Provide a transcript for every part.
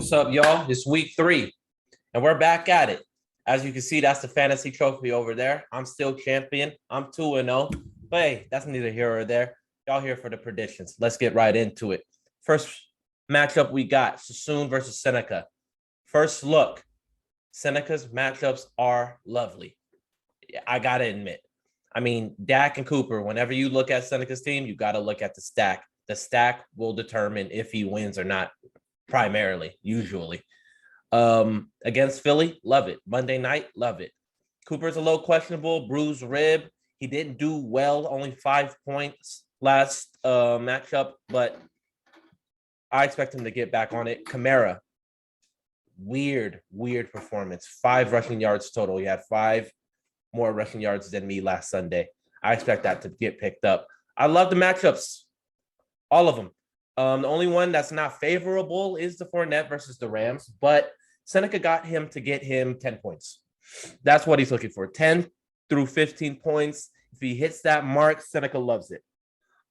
What's up, y'all? It's week 3, and we're back at it. As you can see, that's the fantasy trophy over there. I'm still champion. I'm 2-0. But hey, that's neither here or there. Y'all here for the predictions. Let's get right into it. First matchup we got, Sassoon versus Seneca. First look, Seneca's matchups are lovely. I got to admit. I mean, Dak and Cooper, whenever you look at Seneca's team, you got to look at the stack. The stack will determine if he wins or not, primarily, usually. Against Philly, love it. Monday night, love it. Cooper's a little questionable, bruised rib. He didn't do well, only 5 points last matchup, but I expect him to get back on it. Kamara, weird performance. 5 rushing yards total. He had 5 more rushing yards than me last Sunday. I expect that to get picked up. I love the matchups, all of them. The only one that's not favorable is the Fournette versus the Rams, but Seneca got him to get him 10 points. That's what he's looking for, 10 through 15 points. If he hits that mark, Seneca loves it.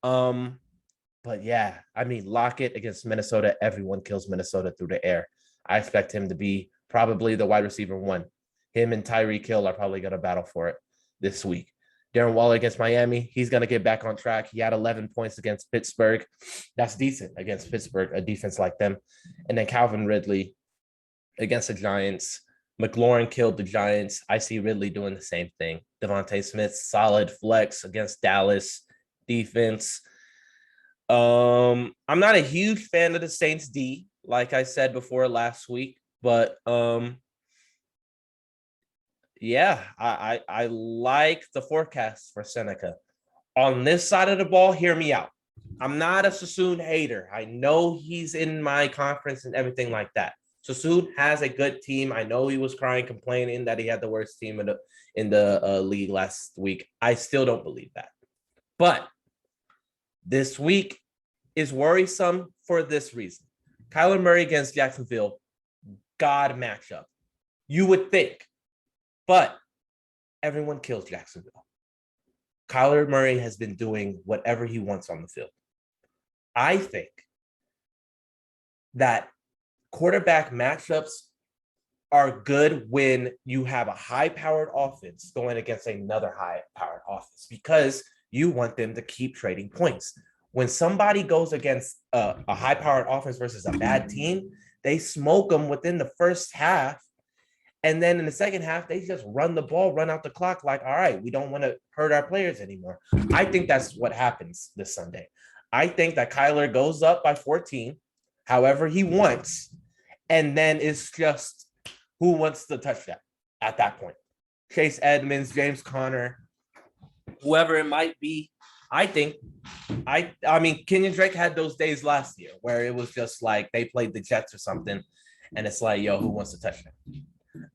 But yeah, I mean, Lockett against Minnesota, everyone kills Minnesota through the air. I expect him to be probably the wide receiver 1. Him and Tyreek Hill are probably going to battle for it this week. Darren Waller against Miami, he's going to get back on track. He had 11 points against Pittsburgh. That's decent against Pittsburgh, a defense like them. And then Calvin Ridley against the Giants. McLaurin killed the Giants. I see Ridley doing the same thing. Devontae Smith, solid flex against Dallas defense. I'm not a huge fan of the Saints D, like I said before last week, but yeah, I like the forecast for Seneca. On this side of the ball, hear me out. I'm not a Sassoon hater. I know he's in my conference and everything like that. Sassoon has a good team. I know he was crying, complaining that he had the worst team in the league last week. I still don't believe that. But this week is worrisome for this reason. Kyler Murray against Jacksonville, God matchup. You would think. But everyone kills Jacksonville. Kyler Murray has been doing whatever he wants on the field. I think that quarterback matchups are good when you have a high-powered offense going against another high-powered offense because you want them to keep trading points. When somebody goes against a high-powered offense versus a bad team, they smoke them within the first half. And then in the second half, they just run the ball, run out the clock like, all right, we don't want to hurt our players anymore. I think that's what happens this Sunday. I think that Kyler goes up by 14, however he wants, and then it's just who wants the touchdown at that point. Chase Edmonds, James Conner, whoever it might be. I mean, Kenyon Drake had those days last year where it was just like they played the Jets or something, and it's like, yo, who wants the touchdown?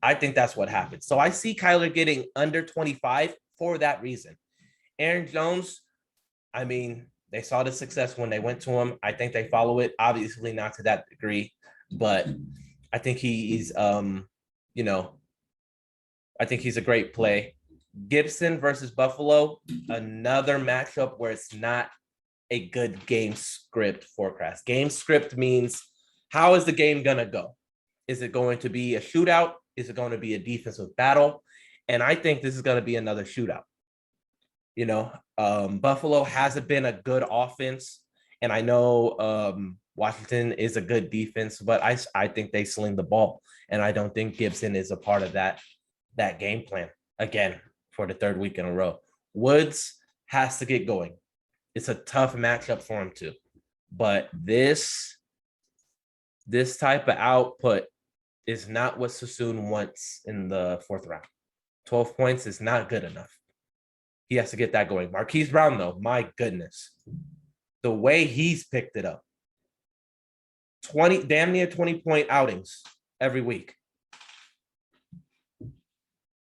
I think that's what happened. So I see Kyler getting under 25 for that reason. Aaron Jones, I mean, they saw the success when they went to him. I think they follow it, obviously not to that degree, but I think he's, I think he's a great play. Gibson versus Buffalo, another matchup where it's not a good game script forecast. Game script means how is the game going to go? Is it going to be a shootout? Is it going to be a defensive battle? And I think this is going to be another shootout. Buffalo hasn't been a good offense. And I know Washington is a good defense, but I think they sling the ball. And I don't think Gibson is a part of that game plan, again, for the 3rd week in a row. Woods has to get going. It's a tough matchup for him too. But this type of output is not what Sassoon wants in the 4th round. 12 points is not good enough. He has to get that going. Marquis Brown, though, my goodness. The way he's picked it up. Damn near 20-point outings every week.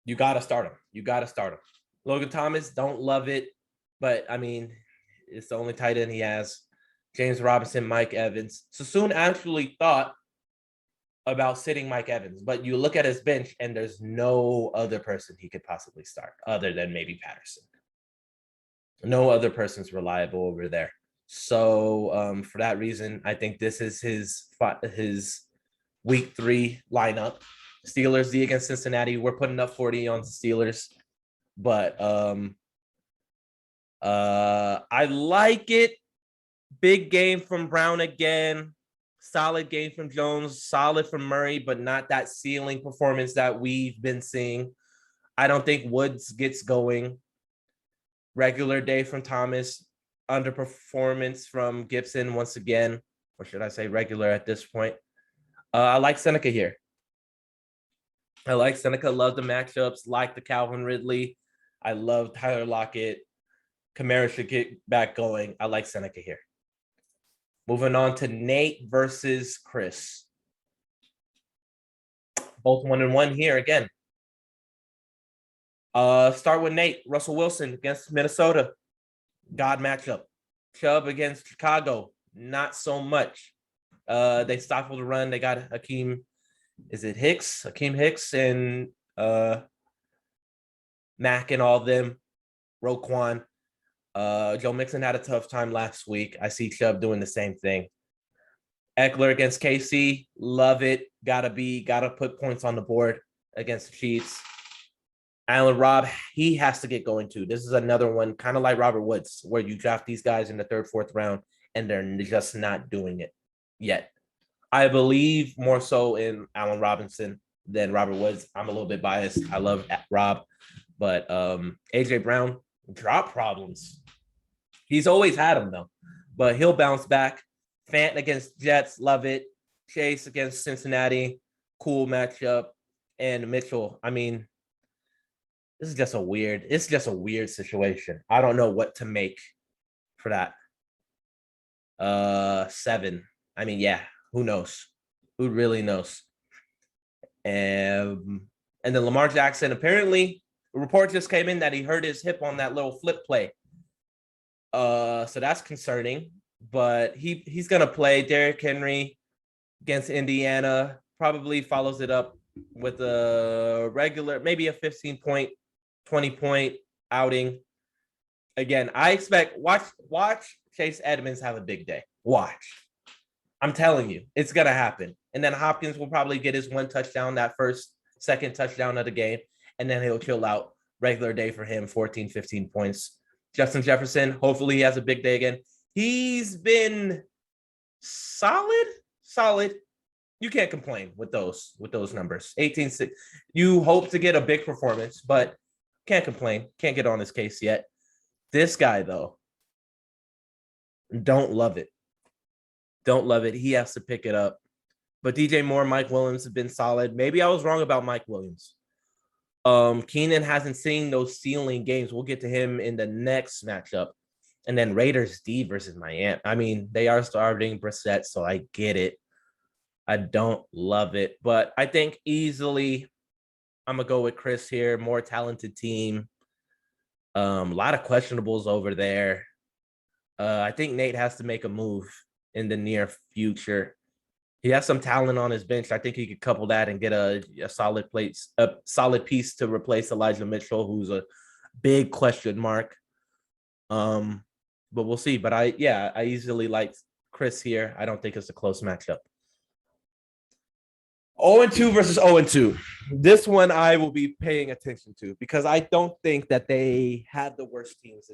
You got to start him. Logan Thomas, don't love it. But, I mean, it's the only tight end he has. James Robinson, Mike Evans. Sassoon actually thought about sitting Mike Evans, but you look at his bench and there's no other person he could possibly start other than maybe Patterson. No other person's reliable over there. So for that reason, I think this is his week 3 lineup. Steelers D against Cincinnati. We're putting up 40 on the Steelers, but I like it. Big game from Brown again. Solid game from Jones. Solid from Murray, but not that ceiling performance that we've been seeing. I don't think Woods gets going. Regular day from Thomas. Underperformance from Gibson once again, or should I say regular at this point. I like Seneca here. I like Seneca. Love the matchups. Like the Calvin Ridley. I love Tyler Lockett. Kamara should get back going. I like Seneca here. Moving on to Nate versus Chris. Both 1-1 here again. Start with Nate. Russell Wilson against Minnesota. God matchup. Chubb against Chicago. Not so much. They stifled the run. They got Hakeem. Is it Hicks? Hakeem Hicks and Mack and all of them. Roquan. Joe Mixon had a tough time last week. I see Chubb doing the same thing. Eckler against KC. Love it. Gotta put points on the board against the Chiefs. Allen Robb, he has to get going too. This is another one, kind of like Robert Woods, where you draft these guys in the 3rd, 4th round, and they're just not doing it yet. I believe more so in Allen Robinson than Robert Woods. I'm a little bit biased. I love Rob, but AJ Brown, drop problems. He's always had them though, but he'll bounce back. Fant against Jets, love it. Chase against Cincinnati, cool matchup. And Mitchell, I mean, it's just a weird situation. I don't know what to make for that. 7. I mean, yeah, who knows? Who really knows? And then Lamar Jackson, apparently, a report just came in that he hurt his hip on that little flip play. So that's concerning, but he's gonna play. Derrick Henry against Indiana probably follows it up with a regular, maybe a 15-point, 20-point outing. Again, I expect watch Chase Edmonds have a big day. Watch. I'm telling you, it's gonna happen. And then Hopkins will probably get his 1 touchdown, that second touchdown of the game, and then he'll chill out. Regular day for him, 14, 15 points. Justin Jefferson, hopefully he has a big day again. He's been solid. You can't complain with those numbers. 18-6. You hope to get a big performance, but can't complain. Can't get on his case yet. This guy, though, don't love it. He has to pick it up. But DJ Moore, Mike Williams have been solid. Maybe I was wrong about Mike Williams. Keenan hasn't seen those ceiling games. We'll get to him in the next matchup. And then Raiders D versus Miami. I mean, they are starting Brissett, so I get it. I don't love it, but I think easily I'm going to go with Chris here. More talented team. A lot of questionables over there. I think Nate has to make a move in the near future. He has some talent on his bench. I think he could couple that and get a solid piece to replace Elijah Mitchell, who's a big question mark. But we'll see. But I easily like Chris here. I don't think it's a close matchup. 0-2 versus 0-2. This one I will be paying attention to because I don't think that they had the worst teams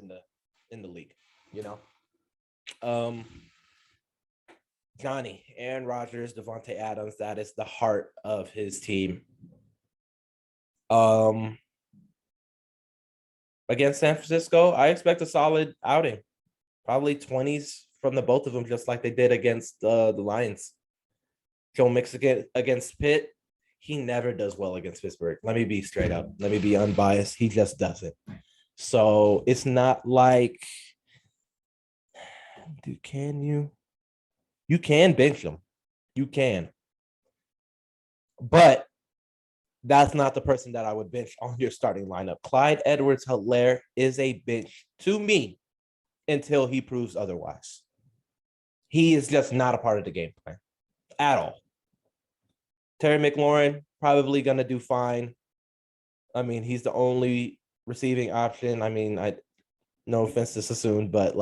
in the league. You know, Johnny, Aaron Rodgers, Devontae Adams. That is the heart of his team. Against San Francisco, I expect a solid outing. Probably 20s from the both of them, just like they did against the Lions. Joe Mixon against Pitt, he never does well against Pittsburgh. Let me be straight up. Let me be unbiased. He just doesn't. So it's not like, dude, can you? You can bench him. You can. But that's not the person that I would bench on your starting lineup. Clyde Edwards-Helaire is a bench to me until he proves otherwise. He is just not a part of the game plan at all. Terry McLaurin, probably going to do fine. I mean, he's the only receiving option. I mean, no offense to Sassoon, but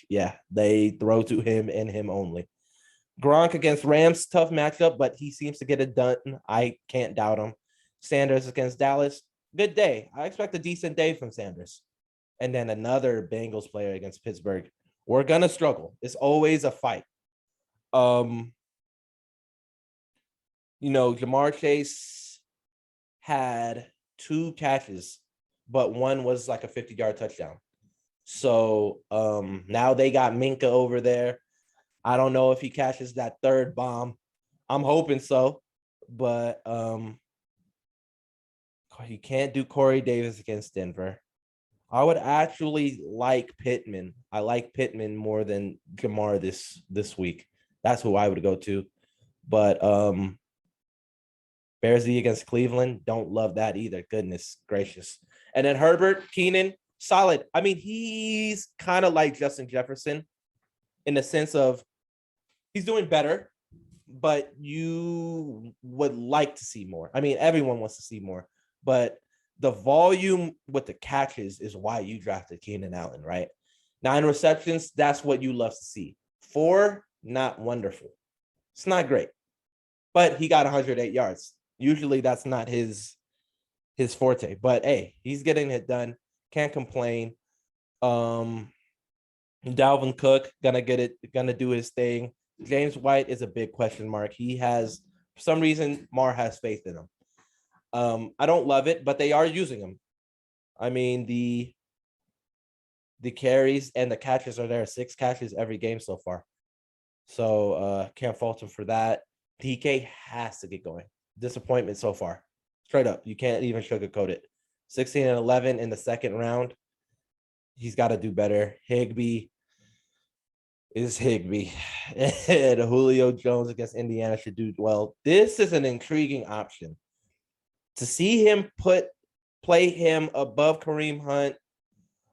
yeah, they throw to him and him only. Gronk against Rams, tough matchup, but he seems to get it done. I can't doubt him. Sanders against Dallas, good day. I expect a decent day from Sanders. And then another Bengals player against Pittsburgh. We're gonna struggle. It's always a fight. Jamar Chase had 2 catches, but one was like a 50-yard touchdown. So now they got Minka over there. I don't know if he catches that third bomb. I'm hoping so, but you can't do Corey Davis against Denver. I would actually like Pittman. I like Pittman more than Jamar this week. That's who I would go to. But Bears against Cleveland, don't love that either. Goodness gracious. And then Herbert, Keenan, solid. I mean, he's kind of like Justin Jefferson in the sense of he's doing better, but you would like to see more. I mean, everyone wants to see more, but the volume with the catches is why you drafted Keenan Allen, right? 9 receptions, that's what you love to see. 4, not wonderful. It's not great, but he got 108 yards. Usually that's not his forte, but hey, he's getting it done. Can't complain. Dalvin Cook gonna do his thing. James White is a big question mark. He has, for some reason, Mar has faith in him. I don't love it, but they are using him. I mean, the carries and the catches are there. 6 catches every game so far. So can't fault him for that. DK has to get going. Disappointment so far. Straight up. You can't even sugarcoat it. 16-11 in the second round. He's got to do better. Higbee is Higbee. And Julio Jones against Indiana should do well. This is an intriguing option. To see him play him above Kareem Hunt,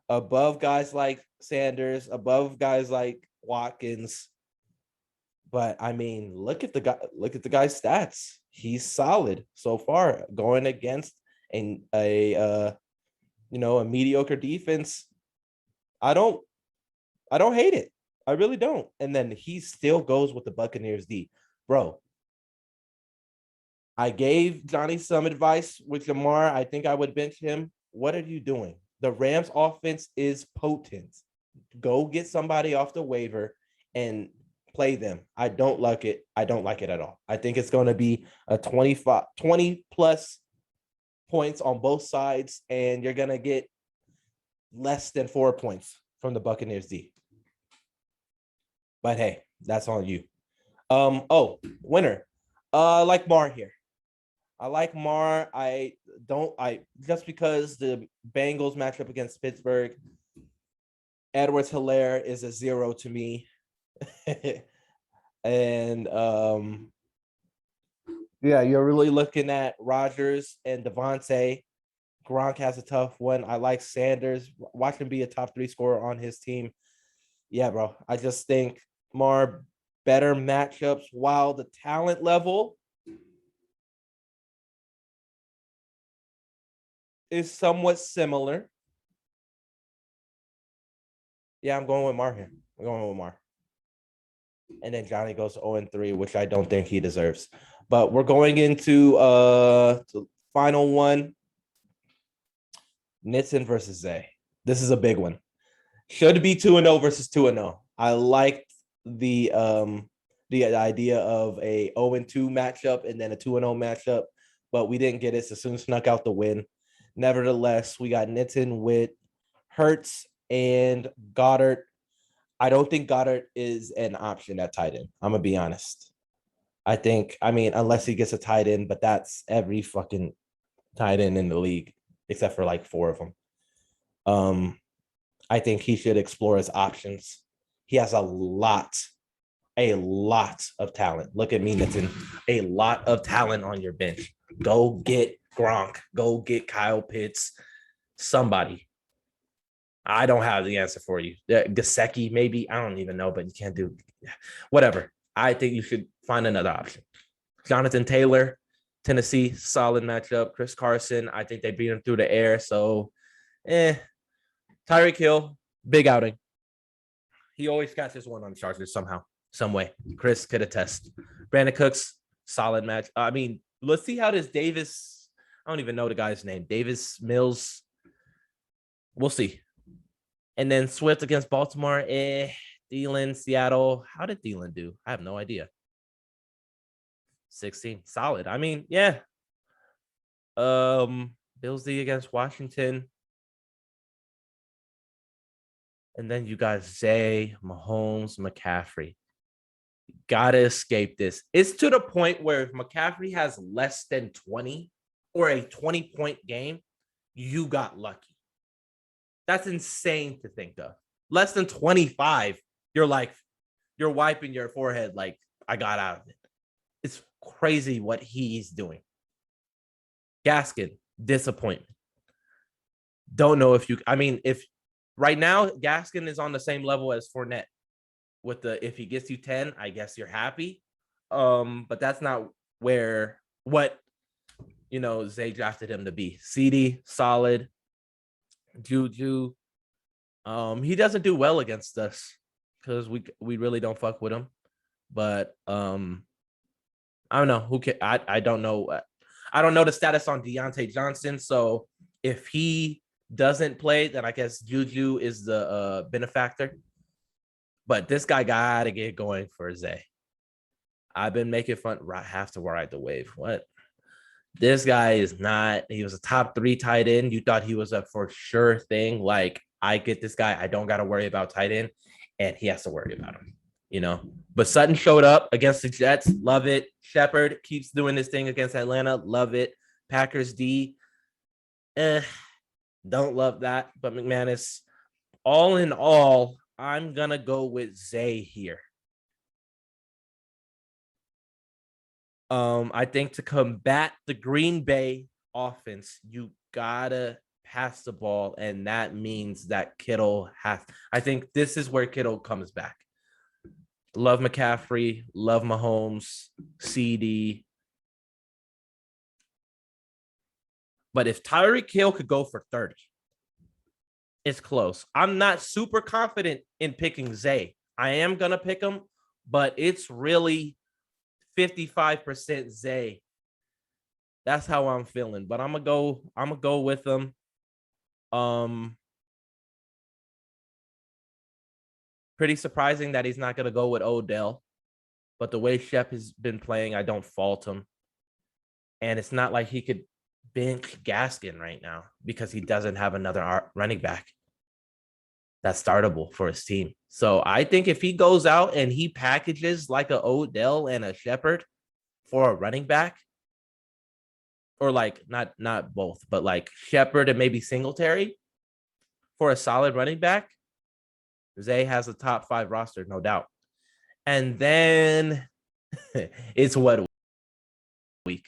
above guys like Sanders, above guys like Watkins. But I mean, look at the guy's stats. He's solid so far going against a mediocre defense. I don't hate it. I really don't. And then he still goes with the Buccaneers D. Bro, I gave Johnny some advice with Lamar. I think I would bench him. What are you doing? The Rams offense is potent. Go get somebody off the waiver and play them. I don't like it. I don't like it at all. I think it's going to be a 20 plus points on both sides, and you're going to get less than 4 points from the Buccaneers D. But hey, that's on you. Winner. I like Mar here. I like Mar. Just because the Bengals match up against Pittsburgh, Edwards-Helaire is a 0 to me. And you're really looking at Rodgers and Devontae. Gronk has a tough one. I like Sanders. Watch him be a top 3 scorer on his team. Yeah, bro. I just think Mar better matchups while the talent level is somewhat similar. Yeah, I'm going with Mar here. I'm going with Mar. And then Johnny goes 0-3, which I don't think he deserves. But we're going into the final one. Nitson versus Zay. This is a big one. Should be 2-0 versus 2-0. I liked the idea of a 0-2 matchup and then a 2-0 matchup, but we didn't get it. So soon snuck out the win. Nevertheless, we got Nitson with Hurts and Goddard. I don't think Goddard is an option at tight end. I'm going to be honest. Unless he gets a tight end, but that's every fucking tight end in the league, except for like 4 of them. I think he should explore his options. He has a lot of talent. Look at me, Nathan. A lot of talent on your bench. Go get Gronk. Go get Kyle Pitts. Somebody. I don't have the answer for you. Gesicki, maybe. I don't even know, but you can't do whatever. I think you should find another option. Jonathan Taylor, Tennessee, solid matchup. Chris Carson, I think they beat him through the air. So, Tyreek Hill, big outing. He always catches one on the Chargers somehow. some way. Chris could attest. Brandon Cooks, solid match. I mean, let's see how this Davis, I don't even know the guy's name, Davis Mills. We'll see. And then Swift against Baltimore. Thielen, Seattle. How did Thielen do? I have no idea. 16. Solid. I mean, yeah. Bills D against Washington. And then you got Zay, Mahomes, McCaffrey. Gotta escape this. It's to the point where if McCaffrey has less than 20 or a 20-point game, you got lucky. That's insane to think of. Less than 25, you're wiping your forehead like, I got out of it. It's crazy what he's doing. Gaskin, disappointment. Don't know if right now Gaskin is on the same level as Fournette. If he gets you 10, I guess you're happy. But that's not what Zay drafted him to be. CD, solid. Juju, he doesn't do well against us because we really don't fuck with him. But I don't know who can. I don't know. I don't know the status on Deontay Johnson. So if he doesn't play, then I guess Juju is the benefactor. But this guy got to get going for Zay. I've been making fun. Have to ride the wave. What? This guy is not. He was a top 3 tight end. You thought he was a for sure thing. Like, I get this guy. I don't got to worry about tight end, and he has to worry about him. But Sutton showed up against the Jets. Love it. Shepard keeps doing this thing against Atlanta. Love it. Packers D. Don't love that. But McManus, all in all, I'm going to go with Zay here. I think to combat the Green Bay offense, you got to pass the ball, and that means that Kittle I think this is where Kittle comes back. Love McCaffrey, love Mahomes, CD. But if Tyreek Hill could go for 30, it's close. I'm not super confident in picking Zay. I am going to pick him, but it's really 55% Zay. That's how I'm feeling. But I'm gonna go with him. Pretty surprising that he's not gonna go with Odell. But the way Shep has been playing, I don't fault him. And it's not like he could bench Gaskin right now because he doesn't have another running back that's startable for his team. So I think if he goes out and he packages like a Odell and a Shepard for a running back, or like not both, but like Shepard and maybe Singletary for a solid running back, Zay has a top 5 roster, no doubt. And then it's what week.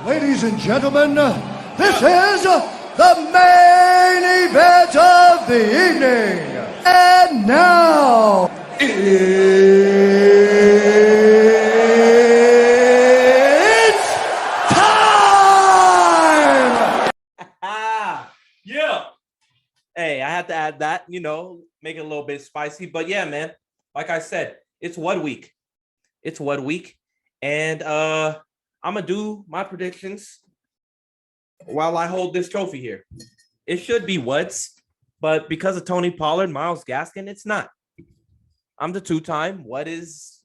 Ladies and gentlemen, this is the main event of the evening. And now, it's time! Yeah. Hey, I had to add that, make it a little bit spicy. But yeah, man, like I said, it's what week. And I'm going to do my predictions while I hold this trophy here. It should be Woods. But because of Tony Pollard, Myles Gaskin, it's not. I'm the 2-time. What is,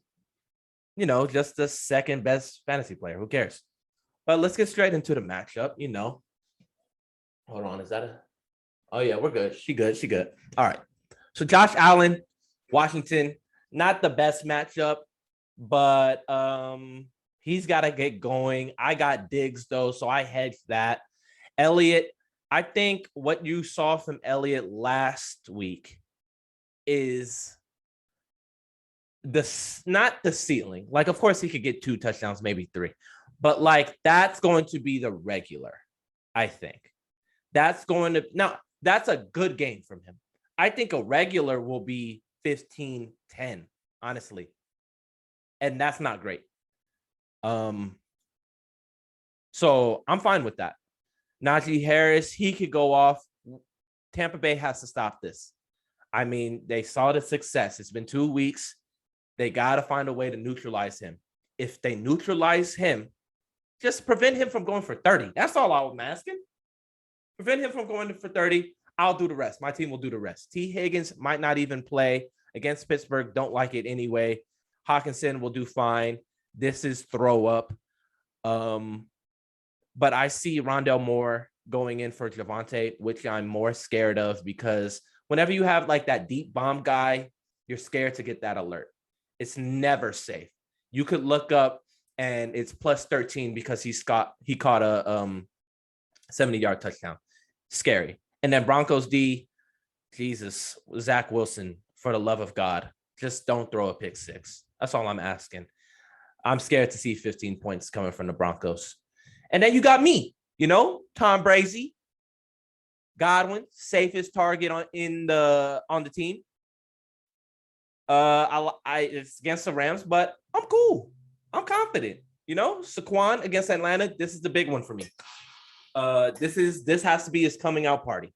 just the second best fantasy player. Who cares? But let's get straight into the matchup. Hold on. Is that a? Oh, yeah, we're good. She good. All right. So Josh Allen, Washington, not the best matchup, but he's got to get going. I got Diggs, though, so I hedged that. Elliott. I think what you saw from Elliott last week is not the ceiling. Like, of course, he could get 2 touchdowns, maybe 3. But, that's going to be the regular, I think. That's a good game from him. I think a regular will be 15-10, honestly. And that's not great. So I'm fine with that. Najee Harris, he could go off. Tampa Bay has to stop this. I mean, they saw the success. It's been 2 weeks. They got to find a way to neutralize him. If they neutralize him, just prevent him from going for 30. That's all I'm asking. Prevent him from going for 30. I'll do the rest. My team will do the rest. T. Higgins might not even play against Pittsburgh. Don't like it anyway. Hawkinson will do fine. This is throw up. But I see Rondell Moore going in for Javonte, which I'm more scared of because whenever you have like that deep bomb guy, you're scared to get that alert. It's never safe. You could look up and it's plus 13 because he caught a 70-yard touchdown. Scary. And then Broncos D, Jesus, Zach Wilson, for the love of God, just don't throw a pick six. That's all I'm asking. I'm scared to see 15 points coming from the Broncos. And then you got me, Tom Brady, Godwin, safest target on the team. It's against the Rams, but I'm cool. I'm confident. Saquon against Atlanta. This is the big one for me. This has to be his coming out party.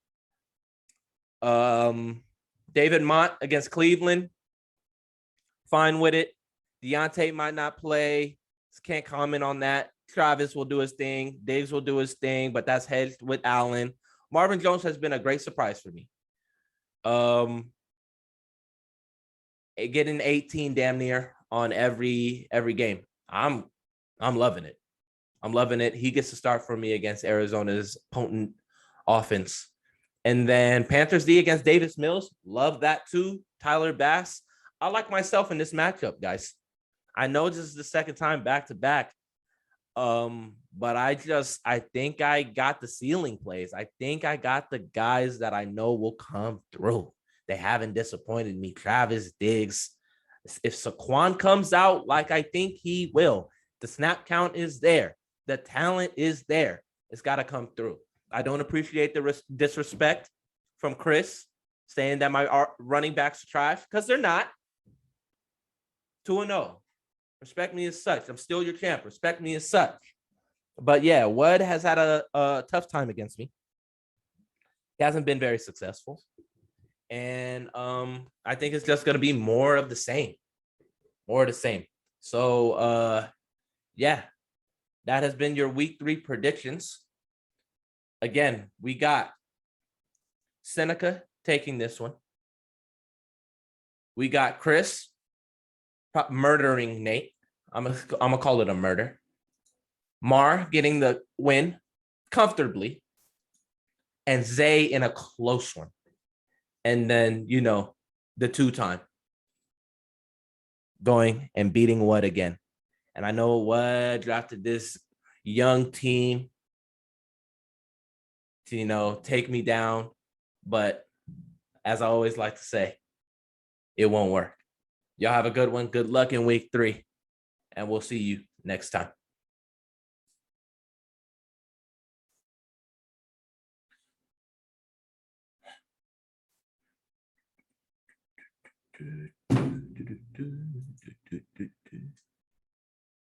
David Mott against Cleveland. Fine with it. Deontay might not play. Can't comment on that. Travis will do his thing. Diggs will do his thing, but that's hedged with Allen. Marvin Jones has been a great surprise for me. Getting 18 damn near on every game. I'm loving it. I'm loving it. He gets to start for me against Arizona's potent offense. And then Panthers D against Davis Mills. Love that too. Tyler Bass. I like myself in this matchup, guys. I know this is the second time back-to-back. But I think I got the ceiling plays. I think I got the guys that I know will come through. They haven't disappointed me. Travis, Diggs. If Saquon comes out like I think he will, the snap count is there. The talent is there. It's got to come through. I don't appreciate the disrespect from Chris saying that my running backs are trash because they're not. 2-0. Respect me as such. I'm still your champ. Respect me as such. But yeah, Wood has had a tough time against me. He hasn't been very successful. And I think it's just going to be more of the same. More of the same. So, yeah, that has been your week 3 predictions. Again, we got Seneca taking this one. We got Chris murdering Nate. I'm gonna call it a murder. Mar getting the win comfortably. And Zay in a close one. And then, the 2-time going and beating Wood again. And I know Wood drafted this young team to, take me down. But as I always like to say, it won't work. Y'all have a good one. Good luck in week 3. And we'll see you next time.